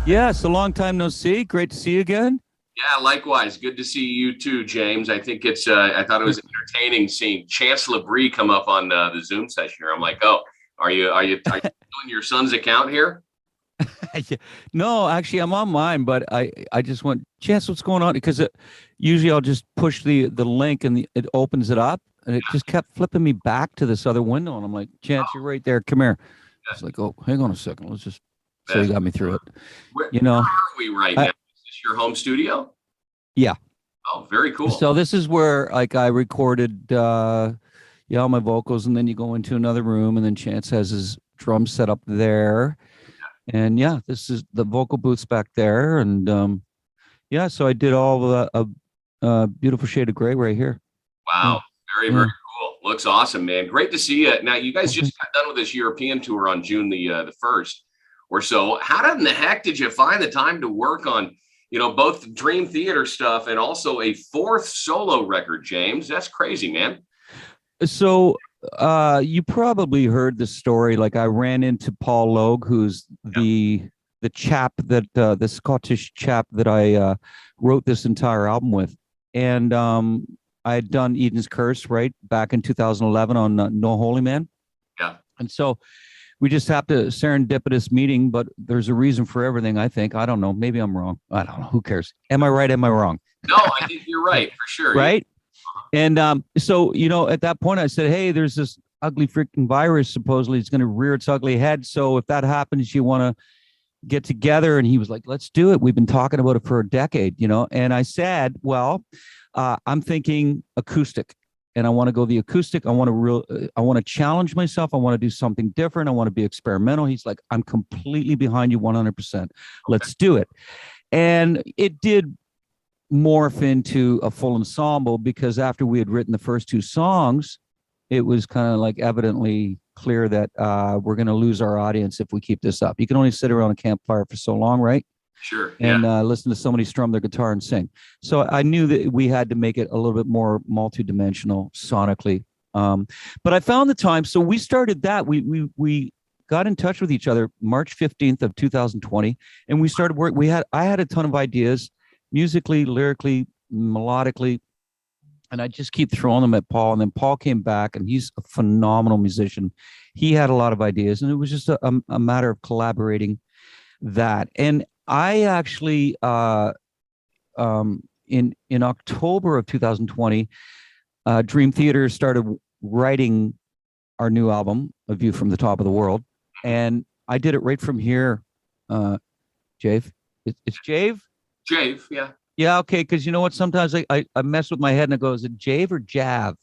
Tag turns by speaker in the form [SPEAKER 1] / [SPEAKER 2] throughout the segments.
[SPEAKER 1] Yes, a long time no see. Great to see you again.
[SPEAKER 2] Yeah, likewise. Good to see you too, James. I think I thought it was entertaining seeing Chance Labrie come up on the Zoom session here. I'm like, oh, are you doing your son's account here?
[SPEAKER 1] No, actually, I'm on mine, but I just went, Chance, what's going on? Because usually I'll just push the link and it opens it up, and it just kept flipping me back to this other window, and I'm like, Chance, you're right there. Come here. It's like, oh, hang on a second. Let's just. So you got me through it.
[SPEAKER 2] Where are we right now? Is this your home studio?
[SPEAKER 1] Yeah.
[SPEAKER 2] Oh, very cool.
[SPEAKER 1] So this is where like I recorded all my vocals, and then you go into another room, and then Chance has his drum set up there. And yeah, this is the vocal booths back there. And so I did all the Beautiful Shade of Gray right here.
[SPEAKER 2] Wow. Yeah. Very cool. Looks awesome, man. Great to see you. Now you guys just got done with this European tour on June the 1st or so. How in the heck did you find the time to work on, both Dream Theater stuff and also a fourth solo record, James? That's crazy, man.
[SPEAKER 1] So you probably heard the story. Like I ran into Paul Logue, who's the chap that the Scottish chap that I wrote this entire album with, and I had done Eden's Curse right back in 2011 on No Holy Man.
[SPEAKER 2] Yeah,
[SPEAKER 1] and so we just have to serendipitous meeting, but there's a reason for everything. I think. I don't know. Maybe I'm wrong. I don't know. Who cares? Am I right? Am I wrong?
[SPEAKER 2] No, I think you're right for sure.
[SPEAKER 1] Right. And so, at that point I said, hey, there's this ugly freaking virus. Supposedly it's going to rear its ugly head. So if that happens, you want to get together. And he was like, let's do it. We've been talking about it for a decade, And I said, well, I'm thinking acoustic, and I want to go the acoustic. I want to challenge myself. I want to do something different. I want to be experimental. He's like, I'm completely behind you 100%. Let's do it. And it did morph into a full ensemble, because after we had written the first two songs, it was kind of like evidently clear that we're going to lose our audience if we keep this up. You can only sit around a campfire for so long, right?
[SPEAKER 2] Sure.
[SPEAKER 1] And listen to somebody strum their guitar and sing. So I knew that we had to make it a little bit more multidimensional sonically. But I found the time. So we started that. We got in touch with each other March 15th of 2020, and we started work. I had a ton of ideas, musically, lyrically, melodically, and I just keep throwing them at Paul. And then Paul came back, and he's a phenomenal musician. He had a lot of ideas, and it was just a matter of collaborating that. And I actually, in October of 2020, Dream Theater started writing our new album, A View from the Top of the World, and I did it right from here. Jave, it's Jave.
[SPEAKER 2] Jave, yeah.
[SPEAKER 1] Yeah, okay, because you know what? Sometimes I mess with my head and I go, is it Jave or Jav?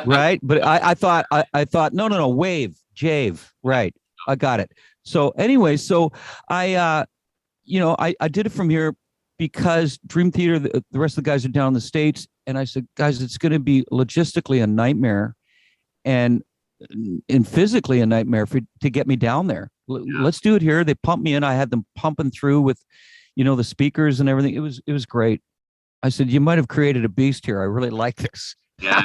[SPEAKER 1] Right? But I thought no, Wave, Jave. Right. I got it. So anyway, I did it from here because Dream Theater, the rest of the guys are down in the States. And I said, guys, it's going to be logistically a nightmare and physically a nightmare to get me down there. Let's do it here. They pumped me in. I had them pumping through with, the speakers and everything. It was great. I said, you might have created a beast here. I really like this.
[SPEAKER 2] Yeah.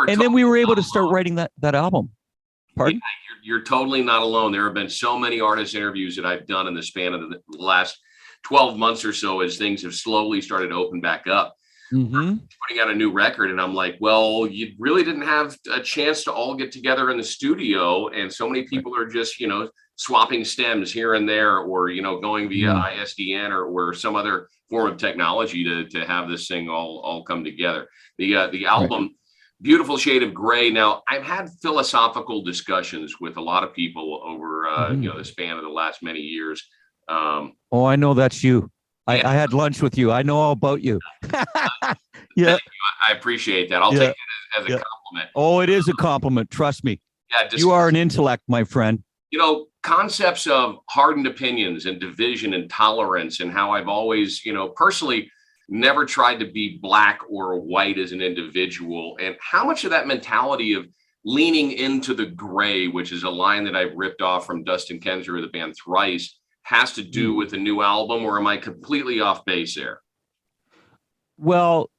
[SPEAKER 1] And then we were able to start writing that album. Pardon?
[SPEAKER 2] Yeah, you're totally not alone. There have been so many artist interviews that I've done in the span of the last 12 months or so as things have slowly started to open back up.
[SPEAKER 1] Mm-hmm.
[SPEAKER 2] Putting out a new record, and I'm like, well, you really didn't have a chance to all get together in the studio, and so many people are just swapping stems here and there, or going via ISDN or some other form of technology to have this thing all come together. The album Beautiful Shade of Gray. Now, I've had philosophical discussions with a lot of people over the span of the last many years.
[SPEAKER 1] I know that's you. I had lunch with you. I know all about you. Yeah.
[SPEAKER 2] I appreciate that. I'll take it as a compliment.
[SPEAKER 1] Oh, it is a compliment. Trust me.
[SPEAKER 2] Yeah,
[SPEAKER 1] you are an intellect, my friend.
[SPEAKER 2] Concepts of hardened opinions and division and tolerance, and how I've always, personally never tried to be black or white as an individual, and how much of that mentality of leaning into the gray, which is a line that I've ripped off from Dustin Kensrue of the band Thrice, has to do with the new album, or am I completely off base there?
[SPEAKER 1] Well,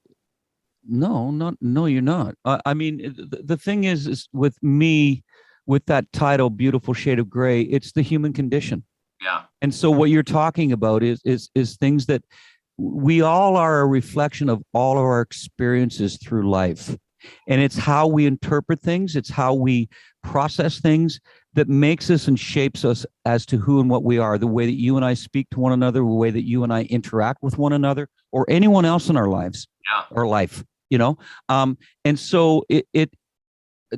[SPEAKER 1] no, you're not. I mean, the thing is with me, with that title, Beautiful Shade of Gray, it's the human condition.
[SPEAKER 2] Yeah.
[SPEAKER 1] And so what you're talking about is things that we all are a reflection of all of our experiences through life. And it's how we interpret things, it's how we process things that makes us and shapes us as to who and what we are. The way that you and I speak to one another, the way that you and I interact with one another, or anyone else in our lives, or life, you know. And so it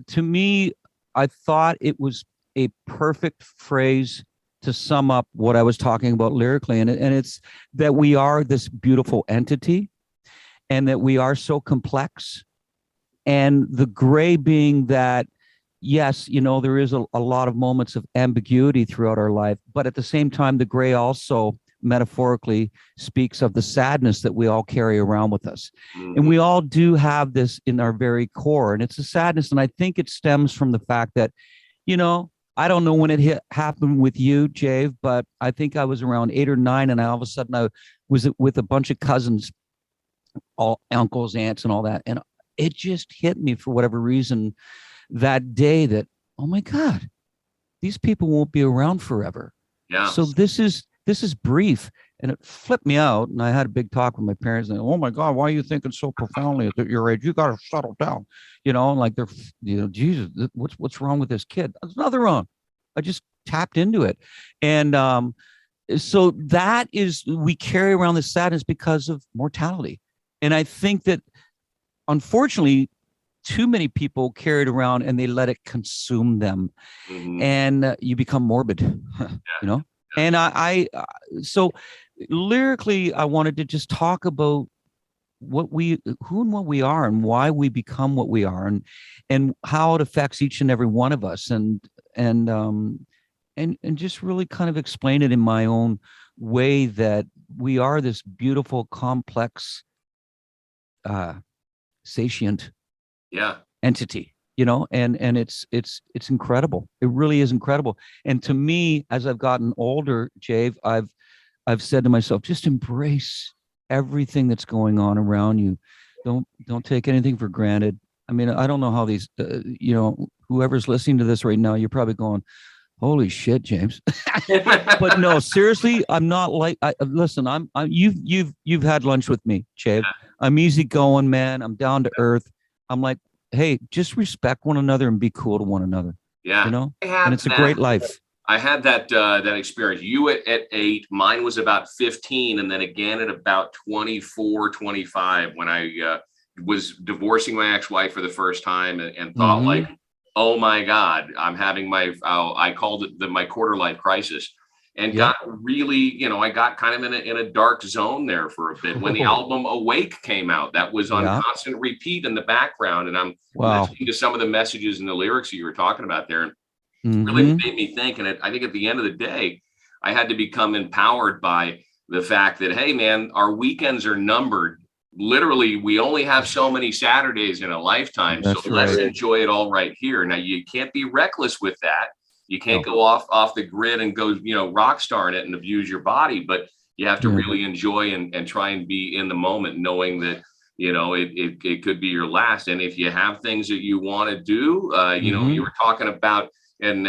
[SPEAKER 1] to me, I thought it was a perfect phrase to sum up what I was talking about lyrically. And it's that we are this beautiful entity, and that we are so complex. And the gray being that, yes, you know, there is a lot of moments of ambiguity throughout our life, but at the same time, the gray also metaphorically speaks of the sadness that we all carry around with us.
[SPEAKER 2] Mm-hmm.
[SPEAKER 1] And we all do have this in our very core, and it's a sadness. And I think it stems from the fact that, you know, I don't know when it happened with you, Jave, but I think I was around 8 or 9, and all of a sudden I was with a bunch of cousins, all uncles, aunts, and all that. And it just hit me for whatever reason that day that, oh my God, these people won't be around forever.
[SPEAKER 2] Yeah.
[SPEAKER 1] So this is brief. And it flipped me out. And I had a big talk with my parents, and oh my God, why are you thinking so profoundly at your age? You got to settle down, you know, and like they're, you know, Jesus, what's wrong with this kid? There's nothing wrong. I just tapped into it. And so that is, we carry around this sadness because of mortality. And I think that unfortunately, too many people carry it around and they let it consume them.
[SPEAKER 2] Mm-hmm.
[SPEAKER 1] And you become morbid, you know? And so lyrically, I wanted to just talk about who and what we are, and why we become what we are, and how it affects each and every one of us, and just really kind of explain it in my own way, that we are this beautiful, complex, sentient entity, you know, and it's incredible. It really is incredible. And to me, as I've gotten older, Jave, I've said to myself, just embrace everything that's going on around you. Don't take anything for granted. I mean, I don't know how these, you know, whoever's listening to this right now, you're probably going, holy shit, James. But no, seriously, I'm not like, listen, you've had lunch with me, Jave. I'm easygoing, man. I'm down to earth. I'm like, hey, just respect one another and be cool to one another.
[SPEAKER 2] Yeah.
[SPEAKER 1] You know, and it's a great life.
[SPEAKER 2] I had that experience. You at 8, mine was about 15. And then again at about 24, 25, when I was divorcing my ex-wife for the first time, and thought
[SPEAKER 1] Mm-hmm.
[SPEAKER 2] like, oh my God, I'm having I called it my quarter life crisis. And got really, you know, I got kind of in a dark zone there for a bit. When the album Awake came out, that was on constant repeat in the background. And I'm listening to some of the messages and the lyrics that you were talking about there, and really made me think. And I think at the end of the day, I had to become empowered by the fact that, hey, man, our weekends are numbered. Literally, we only have so many Saturdays in a lifetime.
[SPEAKER 1] That's
[SPEAKER 2] so let's enjoy it all right here. Now, you can't be reckless with that. You can't go off the grid and go, you know, rock star in it and abuse your body, but you have to really enjoy and try and be in the moment, knowing that, you know, it could be your last. And if you have things that you want to do, you know, you were talking about in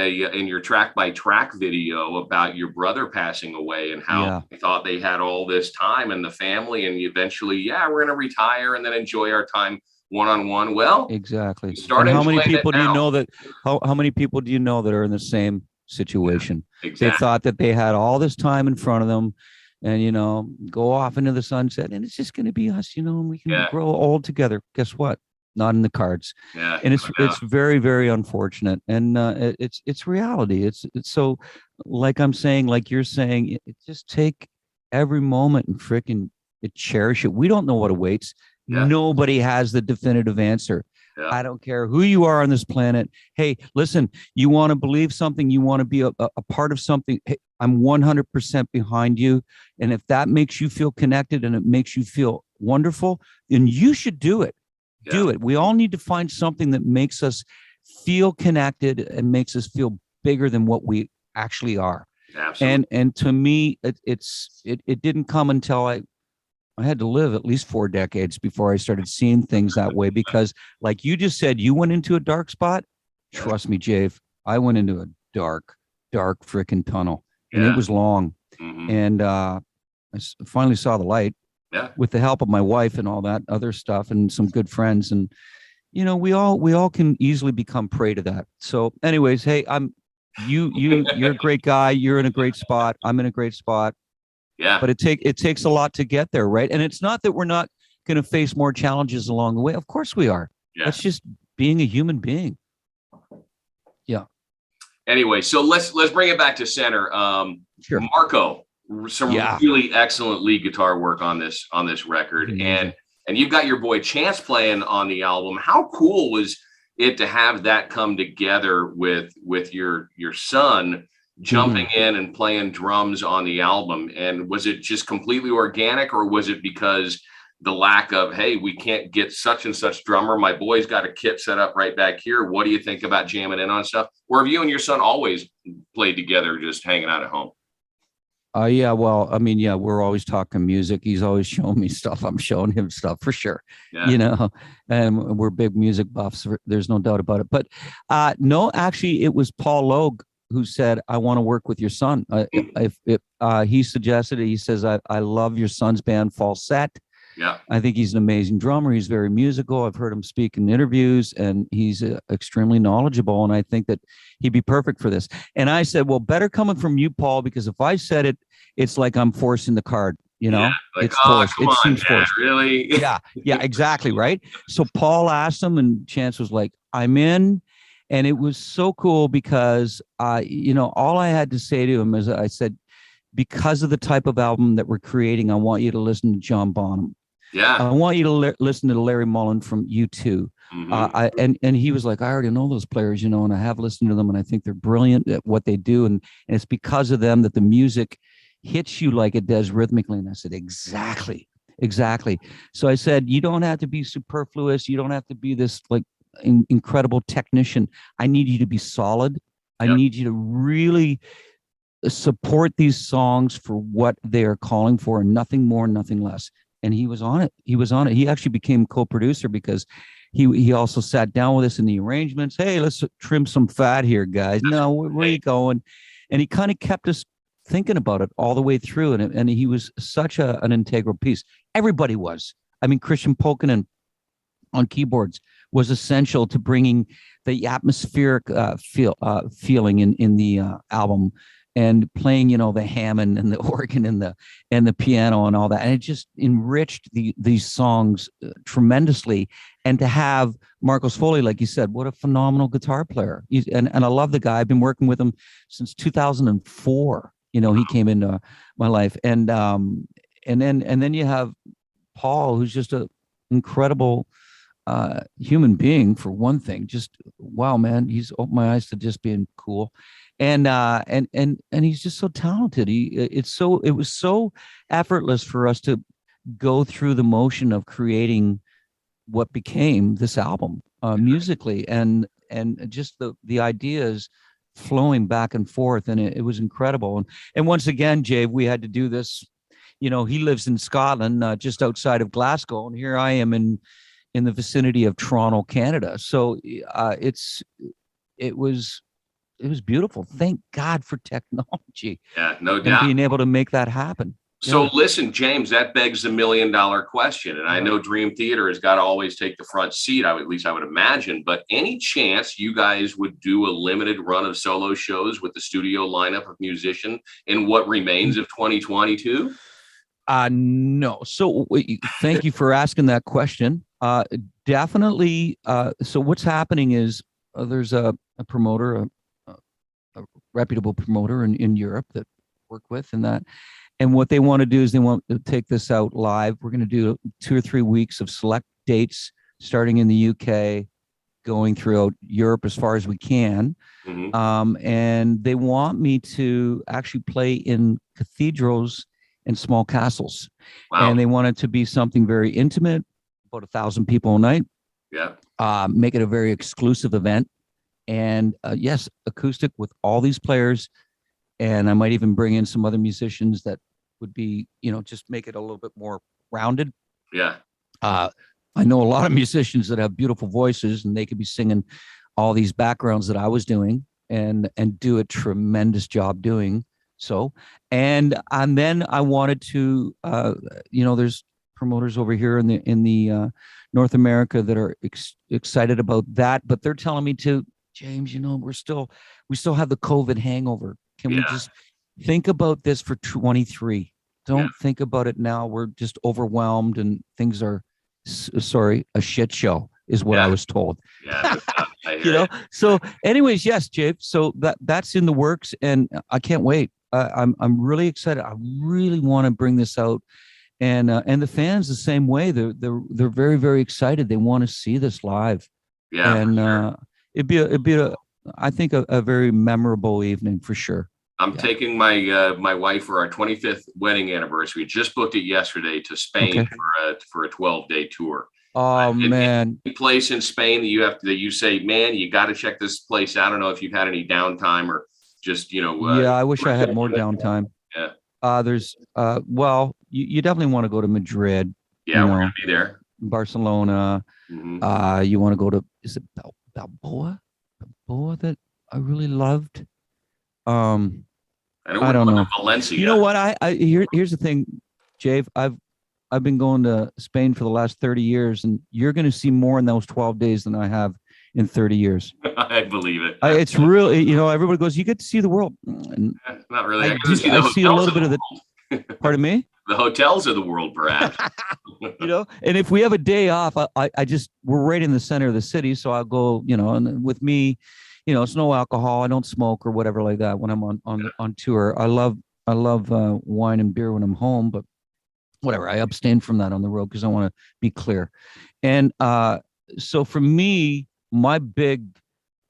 [SPEAKER 2] your track by track video about your brother passing away, and how they thought they had all this time and the family, and eventually, we're going to retire and then enjoy our time one-on-one. Well,
[SPEAKER 1] exactly. And how many people do you know that how many people do you know that are in the same situation?
[SPEAKER 2] Exactly.
[SPEAKER 1] They thought that they had all this time in front of them, and, you know, go off into the sunset, and it's just going to be us, you know, and we can grow old together. Guess what? Not in the cards. And it's very, very unfortunate. And it's reality. It's so, like I'm saying, like you're saying, just take every moment and freaking cherish it. We don't know what awaits. Nobody has the definitive answer. I don't care who you are on this planet. Hey, listen, you want to believe something, you want to be a part of something. Hey, I'm 100% behind you. And if that makes you feel connected and it makes you feel wonderful, then you should do it. Do it. We all need to find something that makes us feel connected and makes us feel bigger than what we actually are.
[SPEAKER 2] Absolutely.
[SPEAKER 1] And to me, it didn't come until I had to live at least 4 decades before I started seeing things that way. Because like you just said, you went into a dark spot. Trust me, Jave, I went into a dark freaking tunnel. and it was long.
[SPEAKER 2] Mm-hmm.
[SPEAKER 1] And finally saw the light.
[SPEAKER 2] Yeah.
[SPEAKER 1] With the help of my wife and all that other stuff and some good friends. And, you know, we all can easily become prey to that. So anyways, hey, you're a great guy. You're in a great spot. I'm in a great spot.
[SPEAKER 2] Yeah.
[SPEAKER 1] But it takes a lot to get there. Right. And it's not that we're not going to face more challenges along the way. Of course we are.
[SPEAKER 2] Yeah.
[SPEAKER 1] That's just being a human being. Yeah.
[SPEAKER 2] Anyway, so let's bring it back to center.
[SPEAKER 1] Sure.
[SPEAKER 2] Marco, some really excellent lead guitar work on this record.
[SPEAKER 1] Mm-hmm.
[SPEAKER 2] And you've got your boy Chance playing on the album. How cool was it to have that come together with your son jumping in and playing drums on the album? And was it just completely organic, or was it because the lack of, hey, we can't get such and such drummer, my boy's got a kit set up right back here, what do you think about jamming in on stuff? Or have you and your son always played together, just hanging out at home?
[SPEAKER 1] Yeah, well, I mean, yeah, we're always talking music. He's always showing me stuff. I'm showing him stuff for sure.
[SPEAKER 2] Yeah.
[SPEAKER 1] You know, and we're big music buffs. There's no doubt about it. But no, actually, it was Paul Logue who said, I want to work with your son. He suggested it. He says, I love your son's band, Falset.
[SPEAKER 2] Yeah.
[SPEAKER 1] I think he's an amazing drummer. He's very musical. I've heard him speak in interviews, and he's extremely knowledgeable. And I think that he'd be perfect for this. And I said, well, better coming from you, Paul, because if I said it, it's like I'm forcing the card, you know,
[SPEAKER 2] like,
[SPEAKER 1] it's forced.
[SPEAKER 2] Come on, Dad, really?
[SPEAKER 1] Yeah, exactly. Right. So Paul asked him, and Chance was like, I'm in. And it was so cool because, you know, all I had to say to him is I said, because of the type of album that we're creating, I want you to listen to John Bonham.
[SPEAKER 2] Yeah.
[SPEAKER 1] I want you to listen to Larry Mullen from U2.
[SPEAKER 2] Mm-hmm.
[SPEAKER 1] And he was like, I already know those players, you know, and I have listened to them, and I think they're brilliant at what they do. And it's because of them that the music hits you like it does rhythmically. And I said, exactly. So I said, you don't have to be superfluous. You don't have to be this like incredible technician. I need you to be solid. I need you to really support these songs for what they are calling for, and nothing more, nothing less. And he was on it. He actually became co-producer because he also sat down with us in the arrangements. Hey, let's trim some fat here, guys. No, where are you going? And he kind of kept us thinking about it all the way through. And he was such an integral piece. Everybody was. I mean, Christian Polkinen on keyboards was essential to bringing the atmospheric feeling in the album, and playing, you know, the Hammond and the organ and the piano and all that. And it just enriched these songs tremendously. And to have Marcos Foley, like you said, what a phenomenal guitar player. And I love the guy. I've been working with him since 2004. You know, he came into my life. And then you have Paul, who's just an incredible human being, for one thing. Just wow, man, he's opened my eyes to just being cool. And he's just so talented. It was so effortless for us to go through the motion of creating what became this album musically, and just the ideas flowing back and forth, and it was incredible. And once again, Jave, we had to do this. You know, he lives in Scotland, just outside of Glasgow, and here I am in the vicinity of Toronto, Canada. So it was beautiful. Thank God for technology.
[SPEAKER 2] Yeah, no doubt.
[SPEAKER 1] And being able to make that happen.
[SPEAKER 2] So listen, James, that begs the $1 million question. And I know Dream Theater has got to always take the front seat, at least I would imagine. But any chance you guys would do a limited run of solo shows with the studio lineup of musicians in what remains of 2022?
[SPEAKER 1] No. So thank you for asking that question. Definitely. So what's happening is there's a promoter, a reputable promoter in Europe that work with, and what they want to do is they want to take this out live. We're going to do 2 or 3 weeks of select dates starting in the UK, going throughout Europe as far as we can.
[SPEAKER 2] Mm-hmm.
[SPEAKER 1] And they want me to actually play in cathedrals and small castles.
[SPEAKER 2] Wow.
[SPEAKER 1] And they want it to be something very intimate, about 1,000 people a night.
[SPEAKER 2] Yeah.
[SPEAKER 1] Make it a very exclusive event. And yes, acoustic with all these players. And I might even bring in some other musicians that would be, you know, just make it a little bit more rounded.
[SPEAKER 2] Yeah.
[SPEAKER 1] I know a lot of musicians that have beautiful voices, and they could be singing all these backgrounds that I was doing and do a tremendous job doing. So, and then I wanted to, there's promoters over here in the North America that are excited about that, but they're telling me to, James, we still have the COVID hangover. Can we
[SPEAKER 2] Yeah.
[SPEAKER 1] just think about this for 23? Don't think about it now. We're just overwhelmed and things are, a shit show is what I was told.
[SPEAKER 2] Yeah. I hear
[SPEAKER 1] So anyways, yes, Jave. So that's in the works and I can't wait. I'm really excited. I really want to bring this out. And the fans the same way. They're very, very excited. They want to see this live.
[SPEAKER 2] Yeah.
[SPEAKER 1] And
[SPEAKER 2] sure.
[SPEAKER 1] it'd be I think a very memorable evening for sure.
[SPEAKER 2] I'm taking my wife for our 25th wedding anniversary. We just booked it yesterday to Spain for a 12-day tour.
[SPEAKER 1] Oh man,
[SPEAKER 2] any place in Spain that you say, man, you got to check this place out. I don't know if you've had any downtime or just
[SPEAKER 1] I wish I had more downtime.
[SPEAKER 2] Yeah.
[SPEAKER 1] There's well, you definitely want to go to Madrid.
[SPEAKER 2] Yeah, we're gonna be there.
[SPEAKER 1] Barcelona.
[SPEAKER 2] Mm-hmm.
[SPEAKER 1] You want to go to, is it Balboa that I really loved. I don't know.
[SPEAKER 2] Valencia.
[SPEAKER 1] You know what? Here's the thing, Jave. I've been going to Spain for the last 30 years, and you're going to see more in those 12 days than I have in 30 years.
[SPEAKER 2] I believe it.
[SPEAKER 1] It's really, everybody goes, you get to see the world. And
[SPEAKER 2] not really.
[SPEAKER 1] I see a little bit of the. Pardon me.
[SPEAKER 2] The hotels of the world, perhaps.
[SPEAKER 1] And if we have a day off, we're right in the center of the city, so I'll go. And with me. It's no alcohol. I don't smoke or whatever like that when I'm on tour. I love wine and beer when I'm home, but whatever. I abstain from that on the road because I want to be clear. And so for me, my big,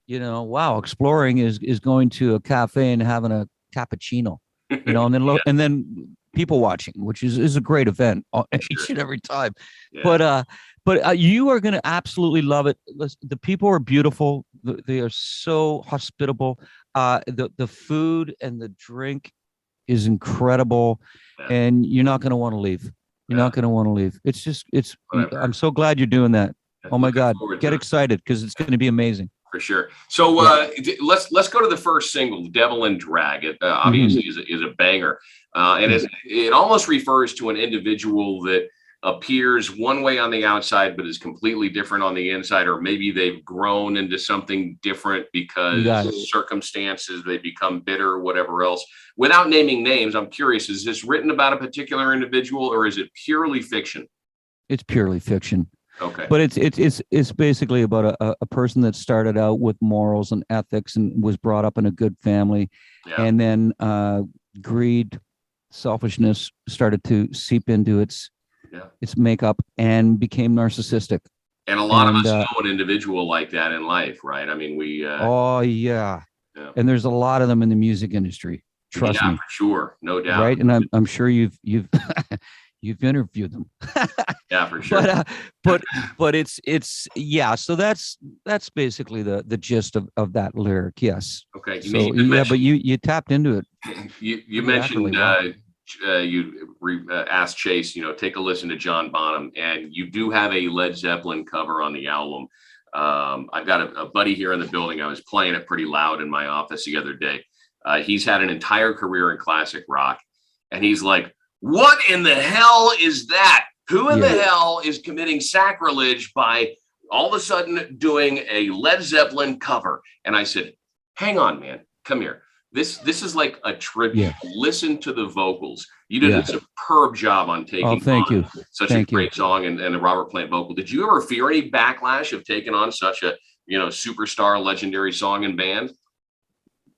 [SPEAKER 1] exploring is going to a cafe and having a cappuccino, and then people watching, which is a great event each and every time. Yeah. But you are going to absolutely love it. The people are beautiful. They are so hospitable. The food and the drink is incredible, and you're not going to want to leave. You're not going to want to leave. I'm so glad you're doing that. Oh my God, get excited because it's going to be amazing.
[SPEAKER 2] For sure. So let's go to the first single, "Devil and Drag." It obviously is a banger, and it almost refers to an individual that appears one way on the outside, but is completely different on the inside, or maybe they've grown into something different because circumstances, they become bitter, whatever else. Without naming names, I'm curious, is this written about a particular individual or is it purely fiction?
[SPEAKER 1] It's purely fiction.
[SPEAKER 2] Okay.
[SPEAKER 1] But it's basically about a person that started out with morals and ethics and was brought up in a good family. Yeah. And then greed, selfishness started to seep into its makeup and became narcissistic.
[SPEAKER 2] And a lot of us know an individual like that in life, right? I mean, we.
[SPEAKER 1] And there's a lot of them in the music industry. Trust me.
[SPEAKER 2] For sure, no doubt.
[SPEAKER 1] Right, and I'm sure you've you've interviewed them.
[SPEAKER 2] Yeah, for sure.
[SPEAKER 1] But it's So that's basically the gist of that lyric. Yes.
[SPEAKER 2] Okay.
[SPEAKER 1] But you tapped into it.
[SPEAKER 2] You mentioned. Asked Chase, take a listen to John Bonham, and you do have a Led Zeppelin cover on the album. I've got a buddy here in the building. I was playing it pretty loud in my office the other day. He's had an entire career in classic rock, and he's like, "What in the hell is that? Who in the hell is committing sacrilege by all of a sudden doing a Led Zeppelin cover?" And I said, "Hang on, man, come here. This is like a tribute. Yeah. Listen to the vocals. You did a superb job on taking such a great song and the Robert Plant vocal. Did you ever fear any backlash of taking on such a superstar, legendary song and band?"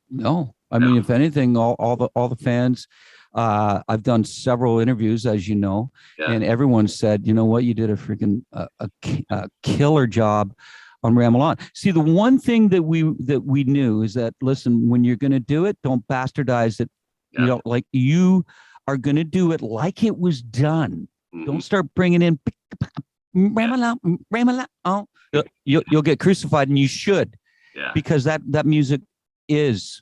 [SPEAKER 1] No, I mean, if anything, all the fans. I've done several interviews, as you know, and everyone said, "You know what, you did a freaking a killer job on Ramble On." See, the one thing that we knew is that, listen, when you're going to do it, don't bastardize it. Like you are going to do it like it was done. Mm-hmm. Don't start bringing in Ramble On. You'll get crucified, and you should, because that music is.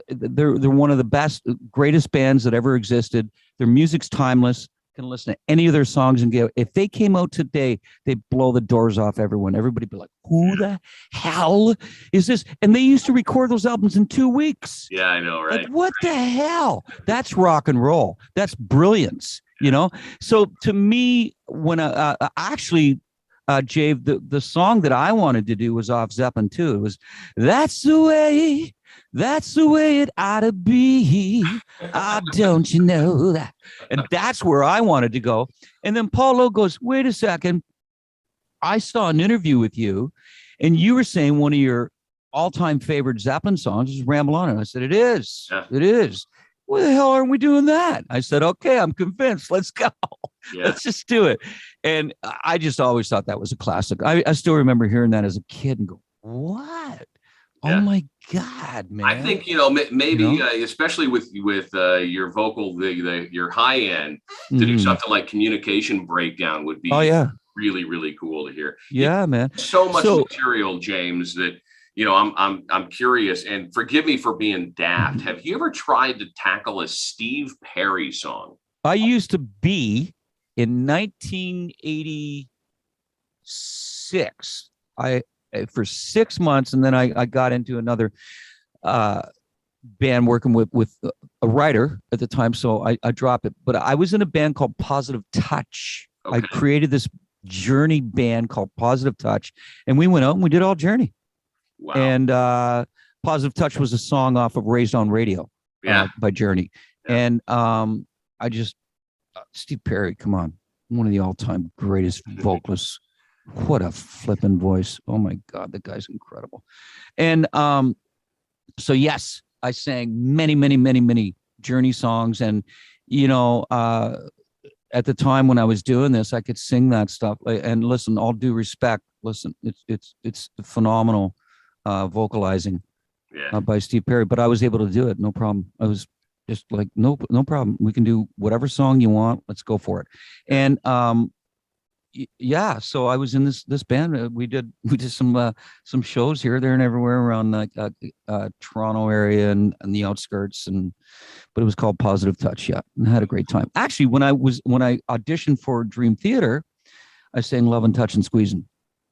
[SPEAKER 1] They're one of the greatest bands that ever existed. Their music's timeless. can listen to any of their songs and get, if they came out today, they blow the doors off everyone. Everybody be like, who the hell is this? And they used to record those albums in 2 weeks.
[SPEAKER 2] Yeah, I know, right?
[SPEAKER 1] Like, what the hell? That's rock and roll. That's brilliance, you know? So to me, when actually, Jave, the song that I wanted to do was off Zeppelin too. It was, that's the way it ought to be. Don't you know that? And that's where I wanted to go. And then Paul Lowe goes, wait a second. I saw an interview with you and you were saying one of your all-time favorite Zeppelin songs is Ramble On. And I said, it is. Yeah. It is. Why the hell aren't we doing that? I said, okay, I'm convinced. Let's go. Yeah. Let's just do it. And I just always thought that was a classic. I still remember hearing that as a kid and go, what? Yeah. Oh my God, man.
[SPEAKER 2] I think, maybe, especially with your vocal, your high end, to do something like Communication Breakdown would be really, really cool to hear.
[SPEAKER 1] Yeah, man.
[SPEAKER 2] So much material, James, that, I'm curious, and forgive me for being daft. Have you ever tried to tackle a Steve Perry song?
[SPEAKER 1] I used to be in 1986. For 6 months, and then I got into another band working with a writer at the time, so I dropped it. But I was in a band called Positive Touch. Okay. I created this Journey band called Positive Touch, and we went out and we did all Journey. Wow. And Positive Touch was a song off of Raised on Radio by Journey. Yeah. And I just, Steve Perry, come on, one of the all-time greatest vocalists. What a flippin' voice. Oh my God, the guy's incredible. And so yes, I sang many, many, many, many Journey songs. And, at the time when I was doing this, I could sing that stuff. And listen, all due respect, listen, it's phenomenal vocalizing by Steve Perry, but I was able to do it. No problem. I was just like, no problem. We can do whatever song you want. Let's go for it. And, so I was in this band. We did some shows here, there, and everywhere around Toronto area and the outskirts, but it was called Positive Touch. Yeah, and I had a great time. Actually, when I auditioned for Dream Theater, I sang Love and Touch and Squeezing.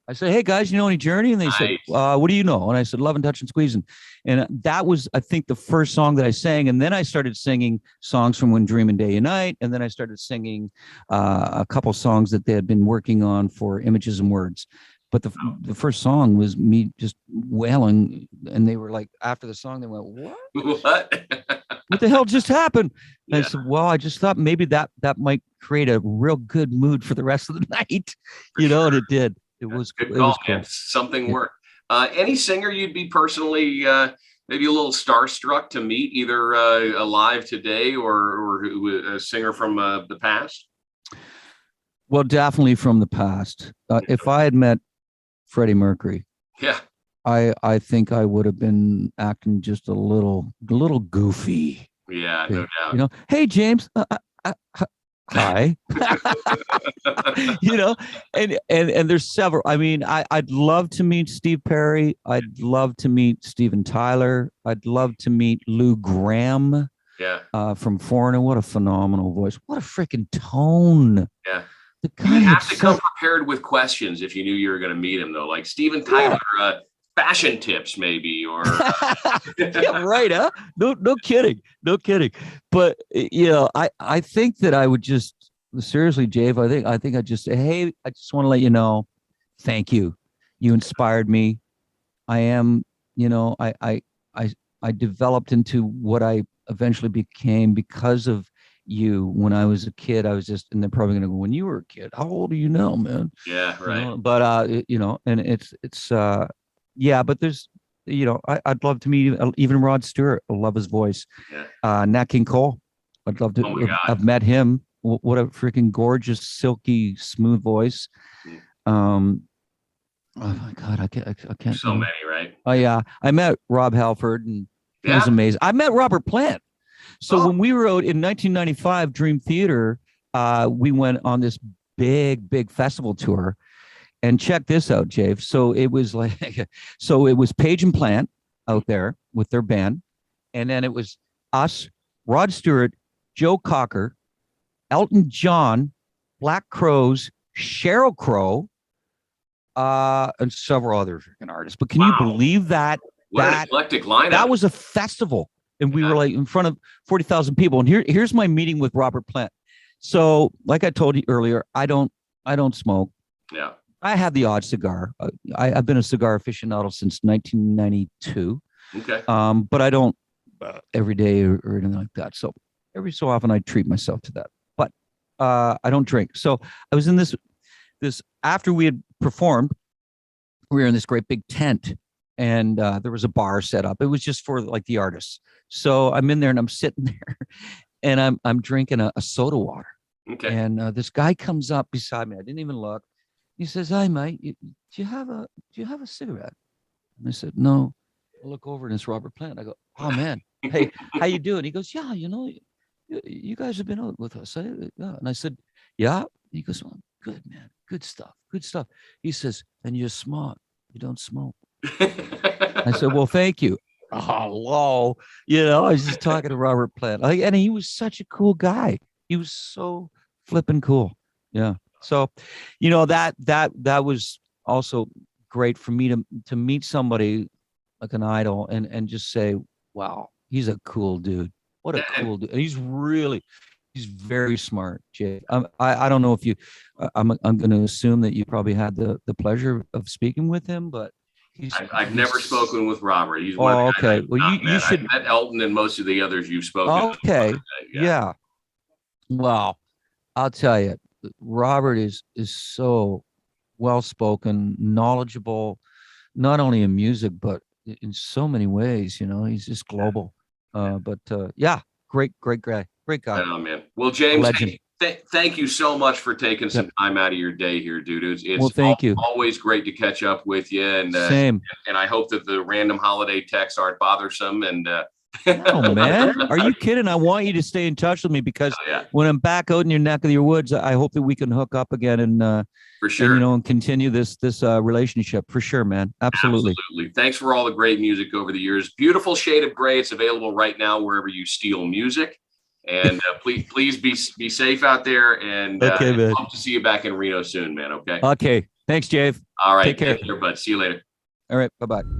[SPEAKER 1] I said, hey guys, you know any Journey? And they said, what do you know? And I said, Love and Touch and Squeezing. And that was, I think, the first song that I sang. And then I started singing songs from When Dreaming Day and Night. And then I started singing a couple songs that they had been working on for Images and Words. But the first song was me just wailing. And they were like, after the song, they went, what? What the hell just happened? And I said, well, I just thought maybe that might create a real good mood for the rest of the night, and it did. It was
[SPEAKER 2] good call, man. Something worked. Any singer you'd be personally maybe a little starstruck to meet, either alive today or a singer from the past?
[SPEAKER 1] Well, definitely from the past. If I had met Freddie Mercury, I think I would have been acting just a little goofy.
[SPEAKER 2] Yeah, no doubt.
[SPEAKER 1] Hey James. Hi. And there's several. I mean, I'd love to meet Steve Perry. I'd love to meet Steven Tyler. I'd love to meet Lou Gramm. From Foreigner. What a phenomenal voice. What a freaking tone.
[SPEAKER 2] Yeah. You have to come prepared with questions if you knew you were going to meet him, though. Like Steven Tyler, fashion tips maybe, or
[SPEAKER 1] yeah, right, huh? No kidding. But I think that I would just, seriously, Jave, I think I'd just say, hey, I just want to let you know, thank you. You inspired me. I am, I developed into what I eventually became because of you. When I was a kid, I was just, and they're probably gonna go, when you were a kid, how old are you now, man?
[SPEAKER 2] Yeah, right.
[SPEAKER 1] But and it's but there's, I'd love to meet even Rod Stewart. I love his voice. Nat King Cole, I'd love to. I've met him. What a freaking gorgeous, silky, smooth voice. Oh my God, I can't.
[SPEAKER 2] So many, right?
[SPEAKER 1] Oh yeah, I met Rob Halford, and it was amazing. I met Robert Plant. So when we wrote in 1995 Dream Theater, we went on this big festival tour. And check this out, Jave. So it was Page and Plant out there with their band. And then it was us, Rod Stewart, Joe Cocker, Elton John, Black Crowes, Sheryl Crow, and several other freaking artists. But can you believe that?
[SPEAKER 2] What an eclectic lineup.
[SPEAKER 1] That was a festival, and we were like in front of 40,000 people. And here's my meeting with Robert Plant. So, like I told you earlier, I don't smoke.
[SPEAKER 2] Yeah.
[SPEAKER 1] I have the odd cigar. I've been a cigar aficionado since 1992.
[SPEAKER 2] Okay.
[SPEAKER 1] But I don't every day or anything like that. So every so often I treat myself to that. But I don't drink. So I was in this after we had performed, we were in this great big tent, and there was a bar set up. It was just for like the artists. So I'm in there and I'm sitting there, and I'm drinking a soda water.
[SPEAKER 2] Okay.
[SPEAKER 1] And this guy comes up beside me. I didn't even look. He says, "Hi, mate. Do you have a cigarette?" And I said, "No." I look over and it's Robert Plant. I go, "Oh man, hey, how you doing?" He goes, "Yeah, you guys have been out with us." Yeah. And I said, "Yeah." He goes, "Well, good, man. Good stuff. Good stuff." He says, "And you're smart. You don't smoke." I said, "Well, thank you." Hello. I was just talking to Robert Plant. And he was such a cool guy. He was so flipping cool. Yeah. So, that was also great for me to meet somebody like an idol and just say, wow, he's a cool dude. What a cool dude. And he's very smart, Jay. I don't know if I'm going to assume that you probably had the pleasure of speaking with him, but
[SPEAKER 2] I've never spoken with Robert. He's one.
[SPEAKER 1] Okay. Well, you should.
[SPEAKER 2] I've met Elton and most of the others you've spoken.
[SPEAKER 1] Okay. Yeah. Well, I'll tell you, Robert is so well-spoken, knowledgeable, not only in music, but in so many ways. He's just global. Great guy. Great guy.
[SPEAKER 2] Oh, man. Well, James, thank you so much for taking some time out of your day here, dude. It's always great to catch up with you. And
[SPEAKER 1] same.
[SPEAKER 2] And I hope that the random holiday texts aren't bothersome. And
[SPEAKER 1] oh man, are you kidding? I want you to stay in touch with me because when I'm back out in your neck of your woods, I hope that we can hook up again and
[SPEAKER 2] for sure,
[SPEAKER 1] and continue this relationship for sure, man. Absolutely.
[SPEAKER 2] Thanks for all the great music over the years. Beautiful Shade of Gray. It's available right now wherever you steal music. And please be safe out there. And
[SPEAKER 1] okay, man.
[SPEAKER 2] Hope to see you back in Reno soon, man. Okay.
[SPEAKER 1] Okay. Thanks, Jave.
[SPEAKER 2] All right.
[SPEAKER 1] Take care,
[SPEAKER 2] bud. See you later.
[SPEAKER 1] All right. Bye-bye.